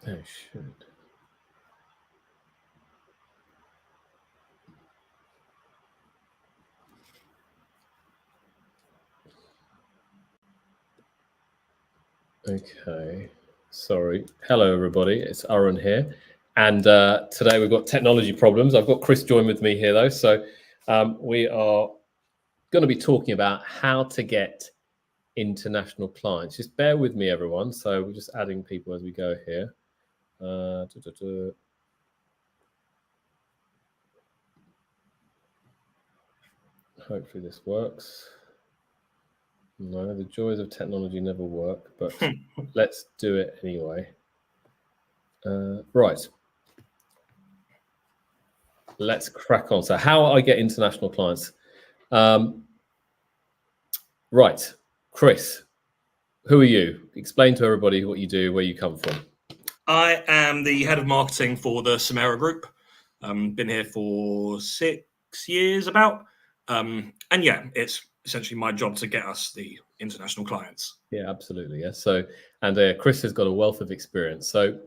Oh, shoot. Okay, sorry. Hello, everybody. It's Arun here. And today we've got technology problems. I've got Chris join with me here, though. So we are going to be talking about how to get international clients. Just bear with me, everyone. So we're just adding people as we go here. Hopefully this works. No, the joys of technology never work, but let's do it anyway. Right. Let's crack on. So how I get international clients. Right. Chris, who are you? Explain to everybody what you do, where you come from. I am the head of marketing for the Samara Group. Been here for 6 years about. And yeah, it's essentially my job to get us the international clients. Yeah, absolutely. Yeah. So, and Chris has got a wealth of experience. So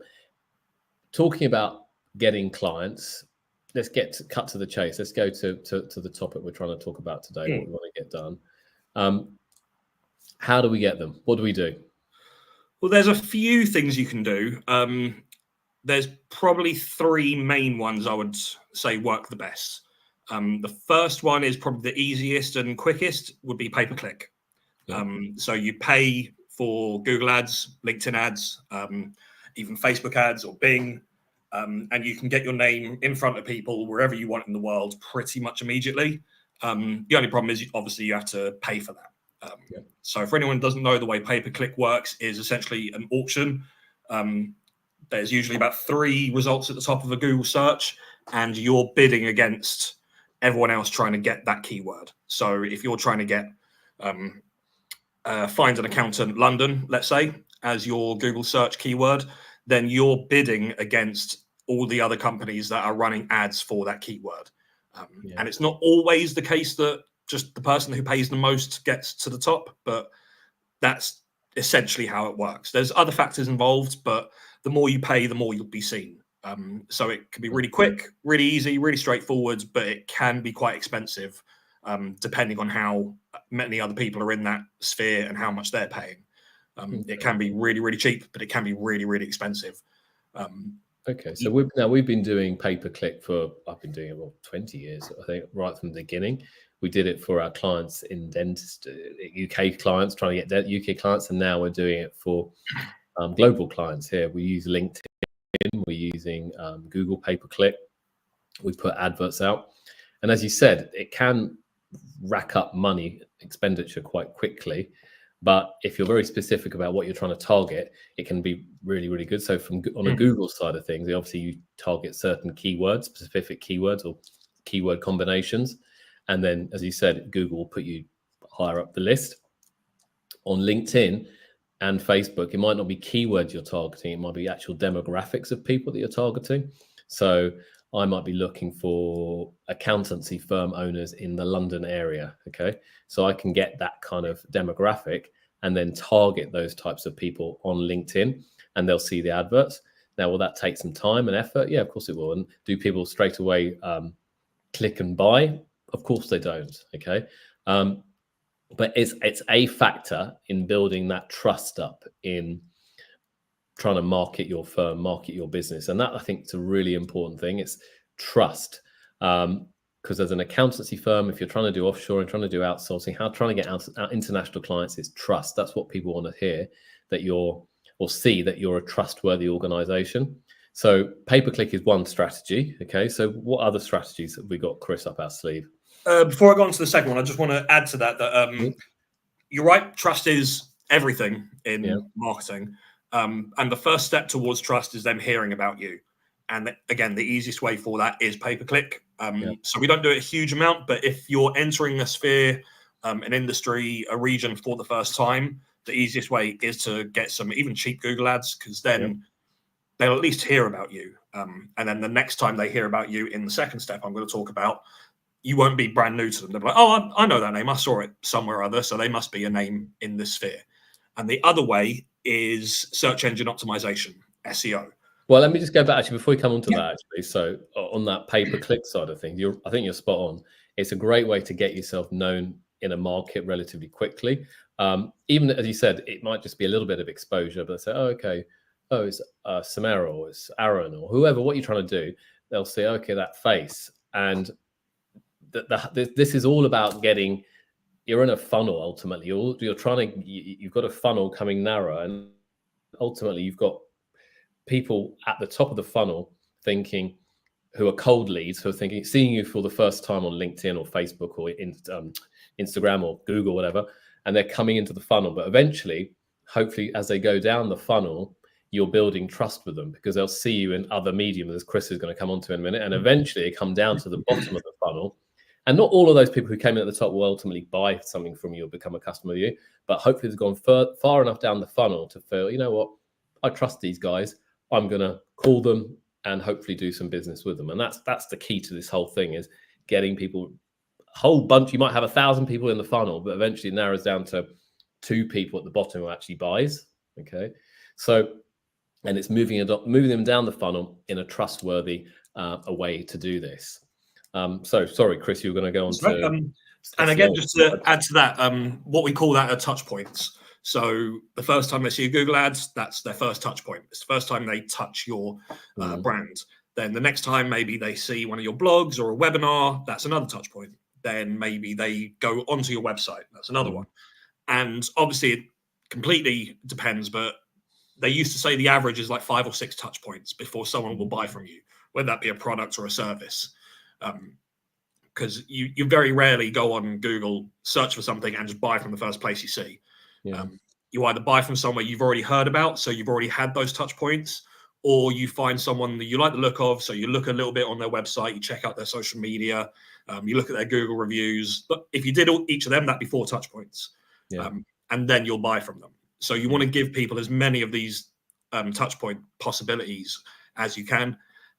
talking about getting clients, let's cut to the chase. Let's go to the topic we're trying to talk about today, what we want to get done. How do we get them? What do we do? Well, there's a few things you can do. There's probably 3 main ones I would say work the best. The first one is probably the easiest and quickest would be pay-per-click. Yeah. So you pay for Google ads, LinkedIn ads, even Facebook ads or Bing, and you can get your name in front of people wherever you want in the world pretty much immediately. The only problem is obviously you have to pay for that. So for anyone who doesn't know, the way pay-per-click works is essentially an auction. There's usually about 3 results at the top of a Google search, and you're bidding against everyone else trying to get that keyword. So if you're trying to get find an accountant London, let's say, as your Google search keyword, then you're bidding against all the other companies that are running ads for that keyword. And it's not always the case that just the person who pays the most gets to the top, but that's essentially how it works. There's other factors involved, but the more you pay, the more you'll be seen. So it can be really quick, really easy, really straightforward, but it can be quite expensive, depending on how many other people are in that sphere and how much they're paying. It can be really, really cheap, but it can be really, really expensive. Okay, so we've been doing pay-per-click I've been doing it for 20 years, I think, right from the beginning. We did it for our clients in dentistry, UK clients, trying to get UK clients, and now we're doing it for global clients here. We use LinkedIn, we're using Google pay-per-click. We put adverts out, and as you said, it can rack up money expenditure quite quickly. But if you're very specific about what you're trying to target, it can be really, really good. So on a Google side of things, obviously you target certain keywords, specific keywords or keyword combinations. And then, as you said, Google will put you higher up the list. On LinkedIn and Facebook, it might not be keywords you're targeting. It might be actual demographics of people that you're targeting. So I might be looking for accountancy firm owners in the London area. Okay. So I can get that kind of demographic and then target those types of people on LinkedIn, and they'll see the adverts. Now, will that take some time and effort? Yeah, of course it will. And do people straight away click and buy? Of course they don't. Okay. But it's a factor in building that trust up in trying to market your firm, market your business. And that, I think, is a really important thing. It's trust. Because as an accountancy firm, if you're trying to do offshoring, trying to do outsourcing, trying to get out international clients, is trust. That's what people want to hear, see that you're a trustworthy organization. So pay-per-click is one strategy. Okay. So what other strategies have we got, Chris, up our sleeve? Before I go on to the second one, I just want to add to that you're right. Trust is everything in marketing. And the first step towards trust is them hearing about you. And again, the easiest way for that is pay-per-click. So we don't do it a huge amount, but if you're entering a sphere, an industry, a region for the first time, the easiest way is to get some even cheap Google ads, because then they'll at least hear about you. And then the next time they hear about you in the second step I'm going to talk about, you won't be brand new to them. They'll be like, oh, I know that name. I saw it somewhere or other. So they must be a name in this sphere. And the other way is search engine optimization, SEO. Well, let me just go back actually before we come on to that actually. So on that pay-per-click side of things, I think you're spot on. It's a great way to get yourself known in a market relatively quickly. Even as you said, it might just be a little bit of exposure, but they say, oh, okay, oh, it's Samara or it's Arun or whoever, what you're trying to do, they'll say, okay, that face. And this is all about getting, you're in a funnel ultimately. You're trying to, you've got a funnel coming narrow, and ultimately you've got people at the top of the funnel thinking, who are cold leads, who are thinking, seeing you for the first time on LinkedIn or Facebook or Instagram or Google, whatever, and they're coming into the funnel. But eventually, hopefully, as they go down the funnel, you're building trust with them because they'll see you in other mediums, as Chris is going to come on to in a minute, and eventually they come down to the bottom of the funnel. And not all of those people who came in at the top will ultimately buy something from you or become a customer of you, but hopefully they've gone far enough down the funnel to feel, you know what, I trust these guys. I'm going to call them and hopefully do some business with them. And that's the key to this whole thing, is getting people, a whole bunch. You might have 1,000 people in the funnel, but eventually it narrows down to 2 people at the bottom who actually buys. Okay. So, and it's moving them down the funnel in a trustworthy a way to do this. So sorry, Chris, you were going to go on to... and again, just to add to that, what we call that are touch points. So the first time they see a Google ads, that's their first touch point. It's the first time they touch your brand. Then the next time maybe they see one of your blogs or a webinar, that's another touch point. Then maybe they go onto your website, that's another one. And obviously it completely depends, but they used to say the average is like 5 or 6 touch points before someone will buy from you, whether that be a product or a service. Because you very rarely go on Google, search for something and just buy from the first place you see. Yeah. You either buy from somewhere you've already heard about, so you've already had those touch points, or you find someone that you like the look of, so you look a little bit on their website, you check out their social media, you look at their Google reviews. But if you did each of them, that'd be 4 touch points. Yeah. And then you'll buy from them. So you want to give people as many of these touch point possibilities as you can.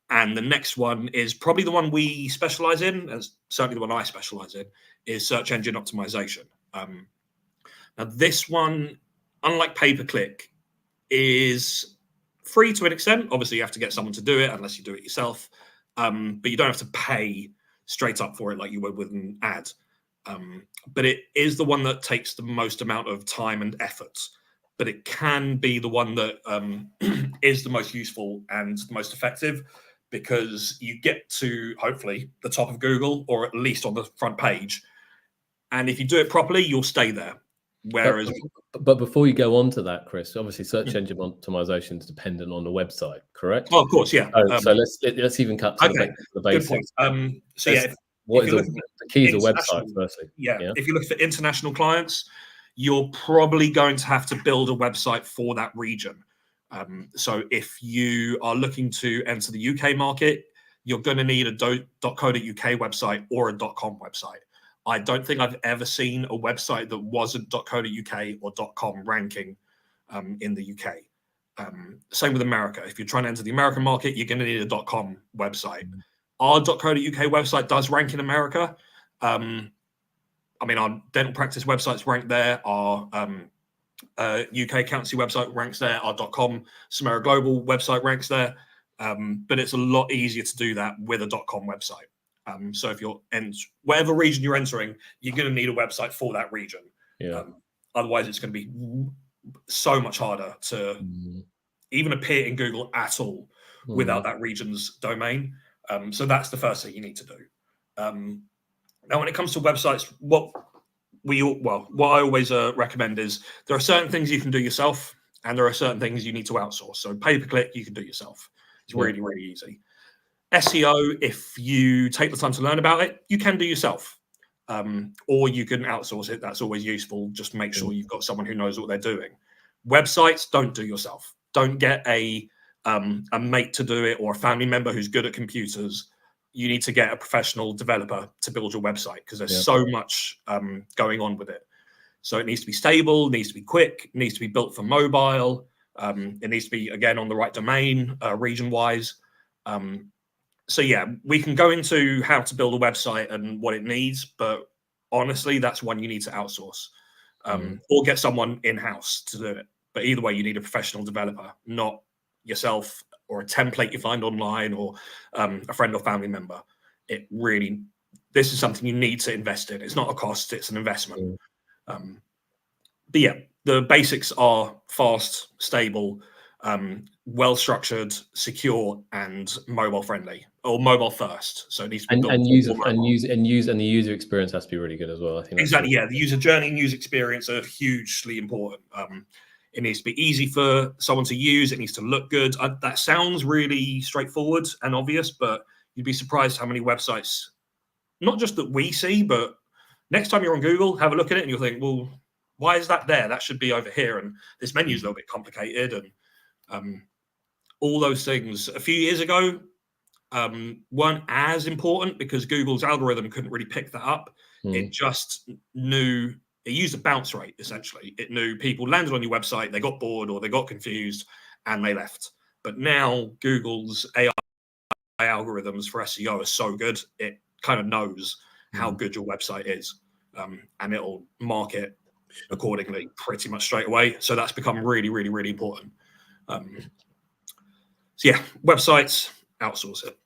And the next one is probably the one we specialize in, as certainly the one I specialize in, is search engine optimization. Now, this one, unlike pay-per-click, is free to an extent. Obviously, you have to get someone to do it unless you do it yourself. But you don't have to pay straight up for it like you would with an ad. But it is the one that takes the most amount of time and effort. But it can be the one that is the most useful and the most effective, because you get to, hopefully, the top of Google, or at least on the front page. And if you do it properly, you'll stay there. Whereas, but before you go on to that, Chris, obviously search engine optimization is dependent on the website, correct? Oh, of course, yeah. So let's even cut to the basics. So yeah, what is the keys of website? Firstly, yeah, if you look for international clients, you're probably going to have to build a website for that region. So if you are looking to enter the UK market, you're going to need a .co.uk website or a .com website. I don't think I've ever seen a website that wasn't .co.uk or .com ranking in the UK. Same with America. If you're trying to enter the American market, you're going to need a .com website. Our .co.uk website does rank in America. I mean, our dental practice websites rank there. Our UK accountancy website ranks there. Our .com Samara Global website ranks there. But it's a lot easier to do that with a .com website. So if you're whatever region you're entering, you're going to need a website for that region. Yeah. Otherwise, it's going to be so much harder to even appear in Google at all without that region's domain. So that's the first thing you need to do. Now, when it comes to websites, what I always recommend is there are certain things you can do yourself, and there are certain things you need to outsource. So pay-per-click, you can do yourself. It's really, really easy. SEO, if you take the time to learn about it, you can do yourself, or you can outsource it. That's always useful. Just make sure you've got someone who knows what they're doing. Websites, don't do yourself. Don't get a mate to do it or a family member who's good at computers. You need to get a professional developer to build your website, because there's so much going on with it. So it needs to be stable, needs to be quick, needs to be built for mobile. It needs to be, again, on the right domain, region-wise. So yeah, we can go into how to build a website and what it needs, but honestly, that's one you need to outsource or get someone in-house to do it. But either way, you need a professional developer, not yourself or a template you find online or a friend or family member. This is something you need to invest in. It's not a cost, it's an investment. But yeah, the basics are fast, stable, well-structured, secure, and mobile-friendly, or mobile-first. So it needs to be built and the user experience has to be really good as well. I think that's exactly. Yeah, the user journey and user experience are hugely important. It needs to be easy for someone to use. It needs to look good. That sounds really straightforward and obvious, but you'd be surprised how many websites, not just that we see, but next time you're on Google, have a look at it and you'll think, well, why is that there? That should be over here. And this menu is a little bit complicated. And all those things a few years ago weren't as important because Google's algorithm couldn't really pick that up. It just knew, it used a bounce rate, essentially. It knew people landed on your website, they got bored or they got confused and they left. But now Google's AI algorithms for SEO are so good, it kind of knows how good your website is. And it'll mark it accordingly pretty much straight away. So that's become really, really, really important. So yeah, websites, outsource it.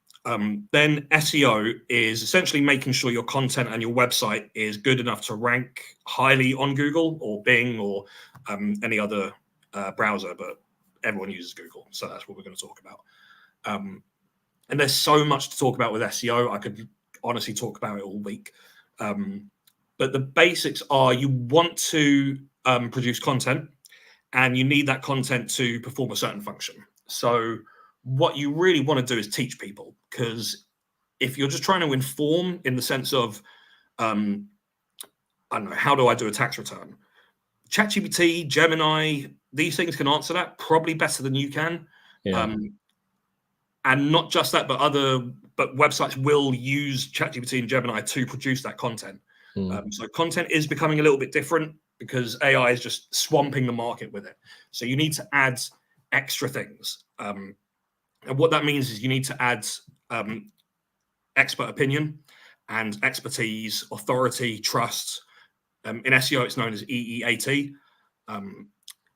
Then SEO is essentially making sure your content and your website is good enough to rank highly on Google or Bing or any other browser, but everyone uses Google. So that's what we're going to talk about. And there's so much to talk about with SEO. I could honestly talk about it all week. But the basics are you want to produce content and you need that content to perform a certain function. So what you really want to do is teach people, because if you're just trying to inform in the sense of, I don't know, how do I do a tax return? ChatGPT, Gemini, these things can answer that probably better than you can. Yeah. And not just that, but websites will use ChatGPT and Gemini to produce that content. So content is becoming a little bit different because AI is just swamping the market with it. So you need to add extra things. And what that means is you need to add expert opinion and expertise, authority, trust. In SEO, it's known as EEAT.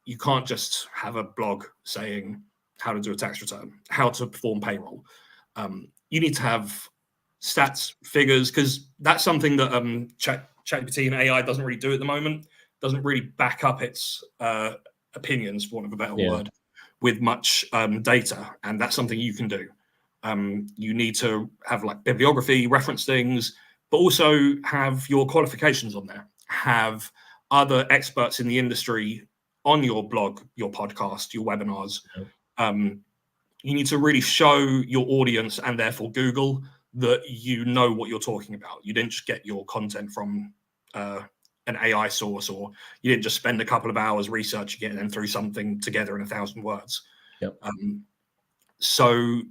You can't just have a blog saying how to do a tax return, how to perform payroll. You need to have stats, figures, because that's something that ChatGPT and AI doesn't really do at the moment. Doesn't really back up its opinions, for want of a better word, with much data, and that's something you can do. You need to have like bibliography, reference things, but also have your qualifications on there. Have other experts in the industry on your blog, your podcast, your webinars. You need to really show your audience and therefore Google that you know what you're talking about. You didn't just get your content from an AI source, or you didn't just spend a couple of hours researching it and then threw something together in 1,000 words. So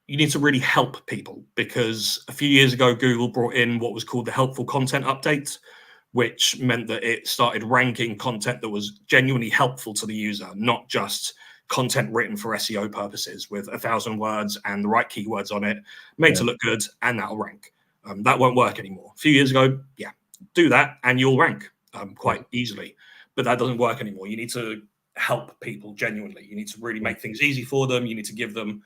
you need to really help people, because a few years ago, Google brought in what was called the helpful content update, which meant that it started ranking content that was genuinely helpful to the user, not just content written for SEO purposes with 1,000 words and the right keywords on it, made to look good, and that'll rank. That won't work anymore. A few years ago, do that and you'll rank quite easily, but that doesn't work anymore. You need to help people genuinely. You need to really make things easy for them. You need to give them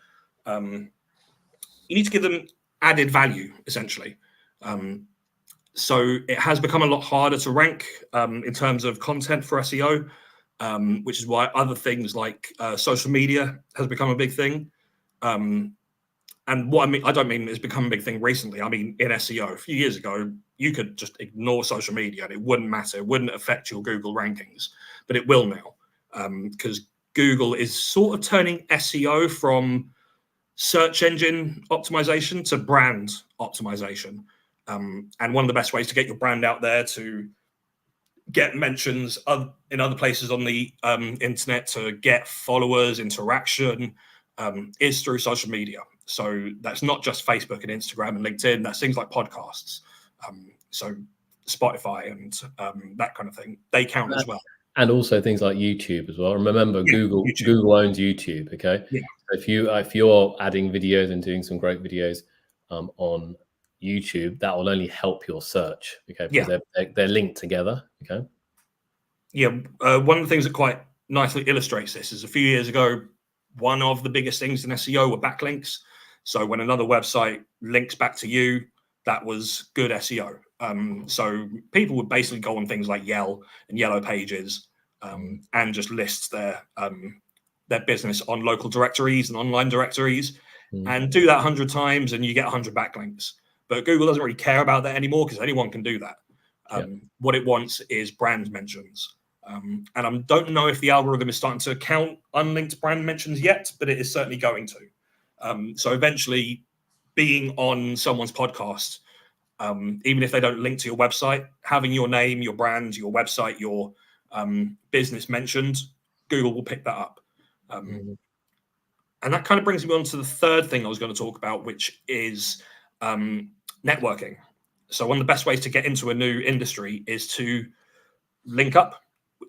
added value, essentially. So it has become a lot harder to rank in terms of content for SEO, which is why other things like social media has become a big thing. And what I mean, I don't mean it's become a big thing recently. I mean, in SEO, a few years ago, you could just ignore social media and it wouldn't matter. It wouldn't affect your Google rankings, but it will now, because Google is sort of turning SEO from search engine optimization to brand optimization. And one of the best ways to get your brand out there, to get mentions in other places on the internet, to get followers, interaction, is through social media. So that's not just Facebook and Instagram and LinkedIn. That's things like podcasts. So Spotify and that kind of thing, they count as well. And also things like YouTube as well. Remember, Google owns YouTube. Okay, if you're adding videos and doing some great videos on YouTube, that will only help your search. Okay, because they're linked together. Okay. Yeah, one of the things that quite nicely illustrates this is a few years ago, one of the biggest things in SEO were backlinks. So when another website links back to you, that was good SEO. So people would basically go on things like Yell and Yellow Pages and just list their business on local directories and online directories and do that 100 times and you get 100 backlinks. But Google doesn't really care about that anymore because anyone can do that. What it wants is brand mentions. And I don't know if the algorithm is starting to count unlinked brand mentions yet, but it is certainly going to. So eventually being on someone's podcast, even if they don't link to your website, having your name, your brand, your website, your business mentioned, Google will pick that up. And that kind of brings me on to the third thing I was going to talk about, which is networking. So one of the best ways to get into a new industry is to link up,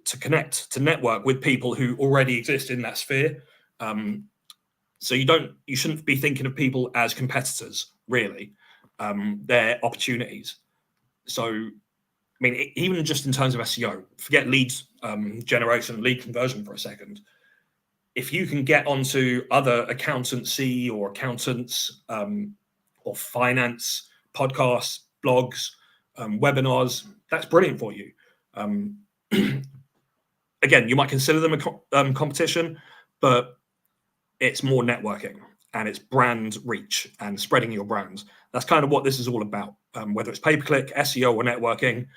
to connect, to network with people who already exist in that sphere. So you shouldn't be thinking of people as competitors, really. They're opportunities. So, I mean, even just in terms of SEO, forget leads generation, lead conversion for a second. If you can get onto other accountancy or accountants or finance podcasts, blogs, webinars, that's brilliant for you. Again, you might consider them a competition, but it's more networking and it's brand reach and spreading your brand. That's kind of what this is all about. Whether it's pay-per-click, SEO, or networking,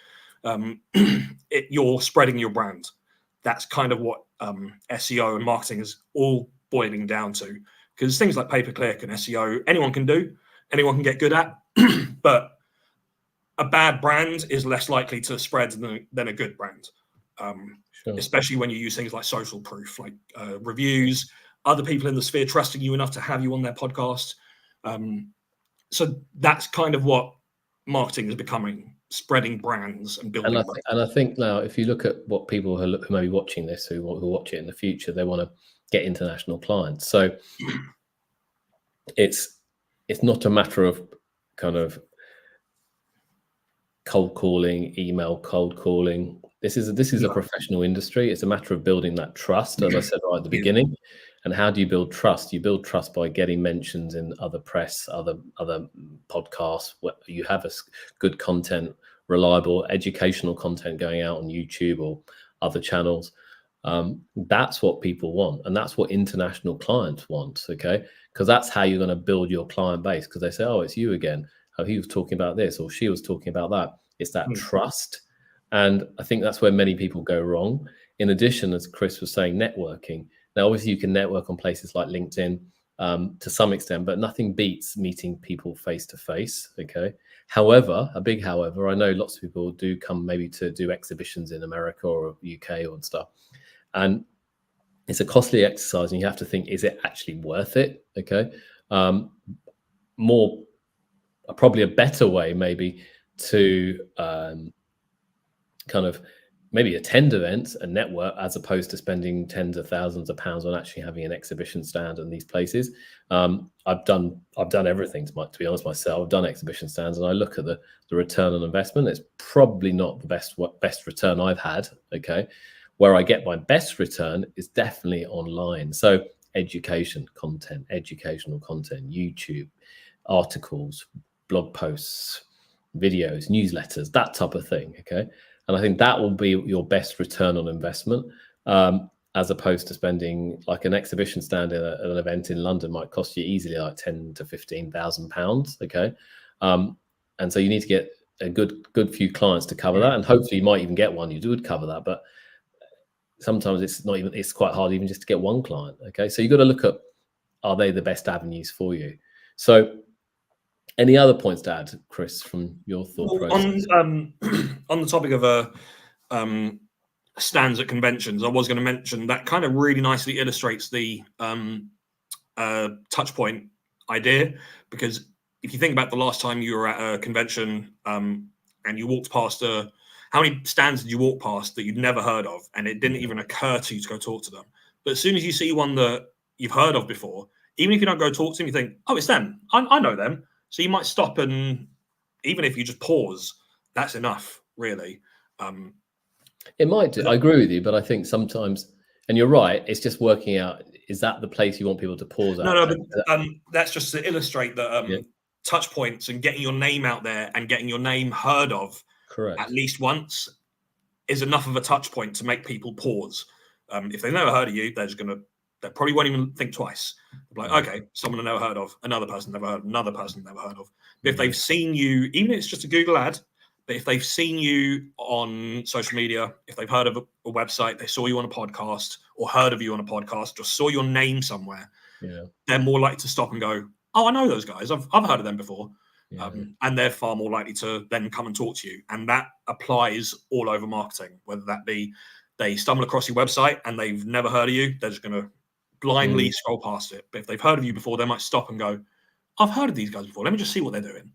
you're spreading your brand. That's kind of what SEO and marketing is all boiling down to. Because things like pay-per-click and SEO, anyone can do, anyone can get good at, but a bad brand is less likely to spread than a good brand. Sure. Especially when you use things like social proof, like reviews, other people in the sphere trusting you enough to have you on their podcast. So that's kind of what marketing is becoming, spreading brands and building brands. And I think now, if you look at what people who may be watching this, who watch it in the future, they want to get international clients. So it's not a matter of kind of cold calling, email cold calling. This is a professional industry. It's a matter of building that trust, as I said right at the beginning. And how do you build trust? You build trust by getting mentions in other press, other podcasts. Where you have good content, reliable educational content going out on YouTube or other channels. That's what people want, and that's what international clients want. Okay, because that's how you're going to build your client base. Because they say, "Oh, it's you again. Oh, he was talking about this, or she was talking about that." It's that trust. And I think that's where many people go wrong. In addition, as Chris was saying, networking. Now, obviously, you can network on places like LinkedIn to some extent, but nothing beats meeting people face to face. Okay. However, a big however, I know lots of people do come maybe to do exhibitions in America or UK or stuff, and it's a costly exercise, and you have to think, is it actually worth it? Okay. Probably a better way maybe to kind of maybe attend events and network as opposed to spending tens of thousands of pounds on actually having an exhibition stand in these places. I've done everything to be honest myself. I've done exhibition stands, and I look at the return on investment. It's probably not the best return I've had. Okay, where I get my best return is definitely online. So educational content, YouTube, articles, blog posts, videos, newsletters, that type of thing. Okay. And I think that will be your best return on investment, as opposed to spending like an exhibition stand at an event in London might cost you easily like £10,000 to £15,000. Okay. And so you need to get a good few clients to cover that. And hopefully you might even get one who would cover that. But sometimes it's quite hard even just to get one client. Okay. So you've got to look at, are they the best avenues for you? So any other points to add, Chris, from your thought process? On the topic of stands at conventions, I was going to mention that kind of really nicely illustrates the touch point idea, because if you think about the last time you were at a convention and you walked past how many stands did you walk past that you'd never heard of, and it didn't even occur to you to go talk to them? But as soon as you see one that you've heard of before, even if you don't go talk to them, you think, oh, it's them. I know them. So you might stop, and even if you just pause, that's enough, really. It might do. I agree with you, but I think sometimes, and you're right, it's just working out is that the place you want people to pause at? No, but that's just to illustrate that Yeah. touch points and getting your name out there and getting your name heard of Correct. at least once is enough of a touch point to make people pause. If they've never heard of you, they probably won't even think twice. They're like, okay, someone I never heard of, another person never heard of, another person never heard of. But if they've seen you, even if it's just a Google ad, but if they've seen you on social media, if they've heard of a website, they saw you on a podcast or heard of you on a podcast or saw your name somewhere, they're more likely to stop and go, oh, I know those guys. I've heard of them before. And they're far more likely to then come and talk to you. And that applies all over marketing, whether that be they stumble across your website and they've never heard of you, they're just going to blindly scroll past it. But if they've heard of you before, they might stop and go, I've heard of these guys before. Let me just see what they're doing.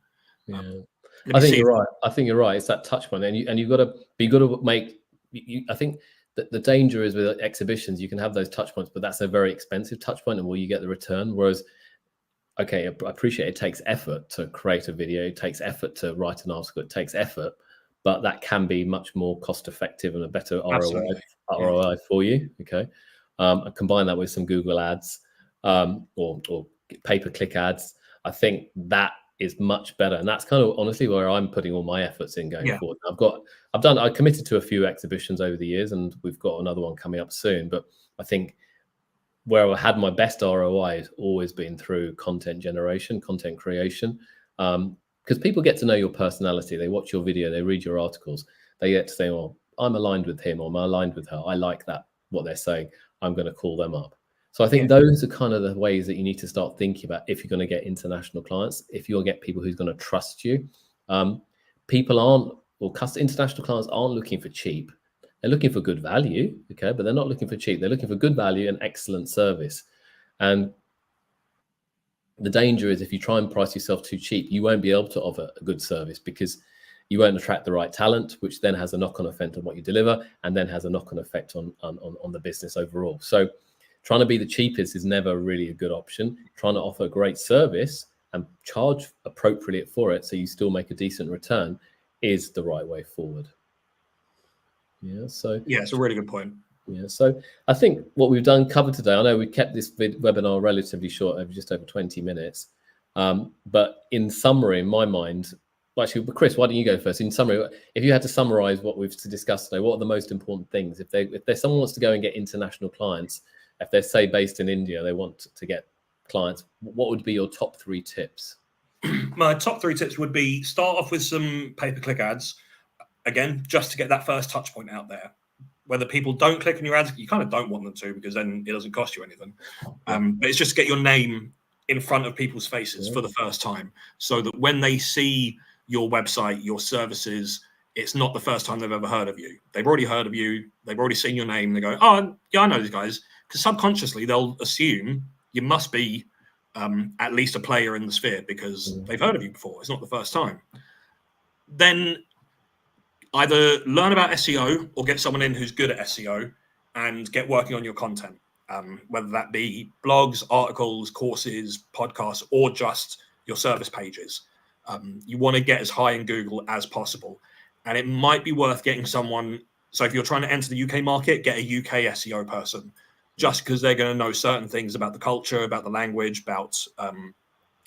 I think you're right. I think you're right. It's that touch point, and you've got to make. I think that the danger is with exhibitions, you can have those touch points, but that's a very expensive touch point, and will you get the return? Whereas, okay, I appreciate it takes effort to create a video, it takes effort to write an article, it takes effort, but that can be much more cost effective and a better ROI for you. Okay, I combine that with some Google ads or pay-per-click ads. I think that is much better, and that's kind of honestly where I'm putting all my efforts in going forward. I committed to a few exhibitions over the years, and we've got another one coming up soon. But I think where I had my best ROI has always been through content generation, content creation, because people get to know your personality. They watch your video, they read your articles, they get to say, "Well, I'm aligned with him, or I'm aligned with her. I like that what they're saying. I'm going to call them up." So I think those are kind of the ways that you need to start thinking about if you're going to get international clients, if you'll get people who's going to trust you. International clients aren't looking for cheap. They're looking for good value, okay, but they're not looking for cheap. They're looking for good value and excellent service. And the danger is if you try and price yourself too cheap, you won't be able to offer a good service because you won't attract the right talent, which then has a knock-on effect on what you deliver and then has a knock-on effect on the business overall. So trying to be the cheapest is never really a good option. Trying to offer a great service and charge appropriately for it so you still make a decent return is the right way forward. It's a really good point. So I think what we've covered today, I know we kept this webinar relatively short, just over 20 minutes. But in summary, in my mind, actually, Chris, why don't you go first? In summary, if you had to summarize what we've discussed today, what are the most important things? If someone wants to go and get international clients, if they're, say, based in India, they want to get clients, what would be your top 3 tips? My top 3 tips would be start off with some pay-per-click ads. Again, just to get that first touch point out there. Whether people don't click on your ads, you kind of don't want them to because then it doesn't cost you anything. But it's just to get your name in front of people's faces for the first time so that when they see your website, your services, it's not the first time they've ever heard of you. They've already heard of you. They've already seen your name. They go, oh, yeah, I know these guys. Because subconsciously, they'll assume you must be at least a player in the sphere because they've heard of you before. It's not the first time. Then either learn about SEO or get someone in who's good at SEO and get working on your content, whether that be blogs, articles, courses, podcasts, or just your service pages. You want to get as high in Google as possible. And it might be worth getting someone. So if you're trying to enter the UK market, get a UK SEO person, just because they're going to know certain things about the culture, about the language, about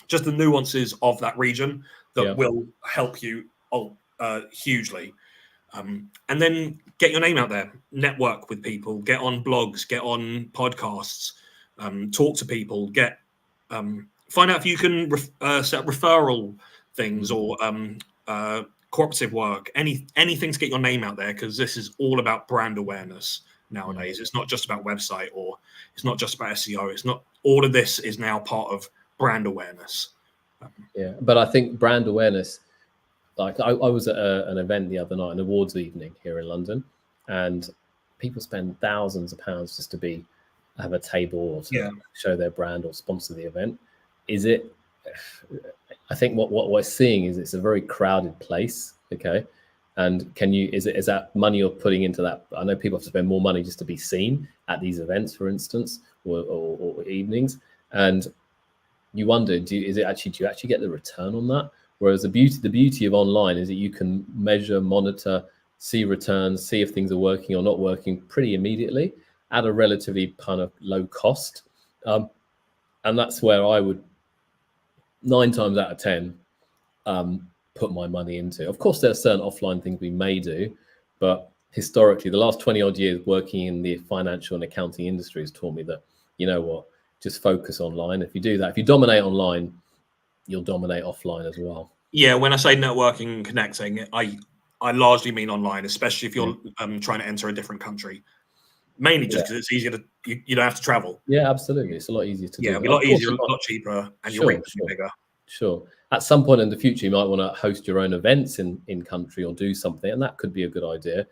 just the nuances of that region that will help you hugely. And then get your name out there, network with people, get on blogs, get on podcasts, talk to people, find out if you can set up referral things or cooperative work, anything to get your name out there, because this is all about brand awareness nowadays. It's not just about website or it's not just about SEO. It's not, all of this is now part of brand awareness. But I think brand awareness, like I was at an event the other night, an awards evening here in London, and people spend thousands of pounds just to have a table or to show their brand or sponsor the event. I think what we're seeing is it's a very crowded place. Okay. And is that money you're putting into that? I know people have to spend more money just to be seen at these events, for instance, or evenings. And you wonder, do you actually get the return on that? Whereas the beauty of online is that you can measure, monitor, see returns, see if things are working or not working pretty immediately at a relatively kind of low cost. And that's where I would 9 times out of 10 put my money into. Of course, there are certain offline things we may do, but historically, the last 20 odd years working in the financial and accounting industry has taught me that, you know what, just focus online. If you do that, if you dominate online, you'll dominate offline as well. Yeah, when I say networking and connecting, I largely mean online, especially if you're trying to enter a different country. Mainly just because it's easier to, you don't have to travel. Yeah, absolutely. It's a lot easier to do. Yeah, it'll be a lot easier, a lot cheaper, and your reach will be bigger. Sure. At some point in the future, you might want to host your own events in country or do something, and that could be a good idea.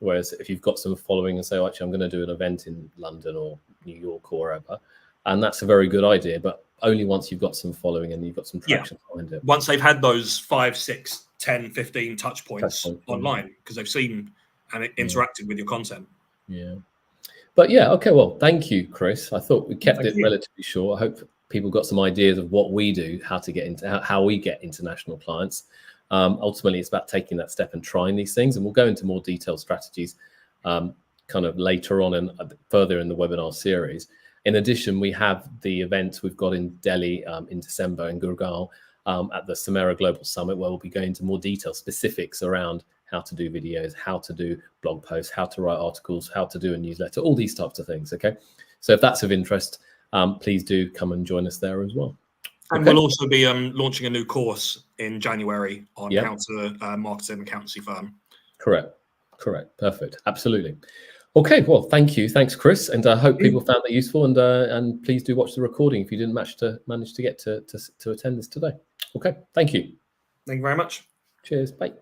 Whereas if you've got some following and say, oh, actually, I'm going to do an event in London or New York or wherever, and that's a very good idea, but only once you've got some following and you've got some traction behind it. Once they've had those 5, 6, 10, 15 touch points online, because they've seen and interacted with your content. Yeah. But yeah, okay, well, thank you, Chris. I thought we kept it relatively short. I hope people got some ideas of what we do, how to get into how we get international clients. Ultimately, it's about taking that step and trying these things, and we'll go into more detailed strategies kind of later on and further in the webinar series. In addition, we have the event we've got in Delhi in December in Gurgaon at the Samera Global Summit, where we'll be going into more detail specifics around how to do videos, how to do blog posts, how to write articles, how to do a newsletter, all these types of things. Okay, so if that's of interest, please do come and join us there as well. And we'll also be launching a new course in January on how to market an accountancy firm. Correct. Perfect. Absolutely. Okay. Well, thank you. Thanks, Chris. And I hope people found that useful. And please do watch the recording if you didn't manage to get to attend this today. Okay. Thank you. Thank you very much. Cheers. Bye.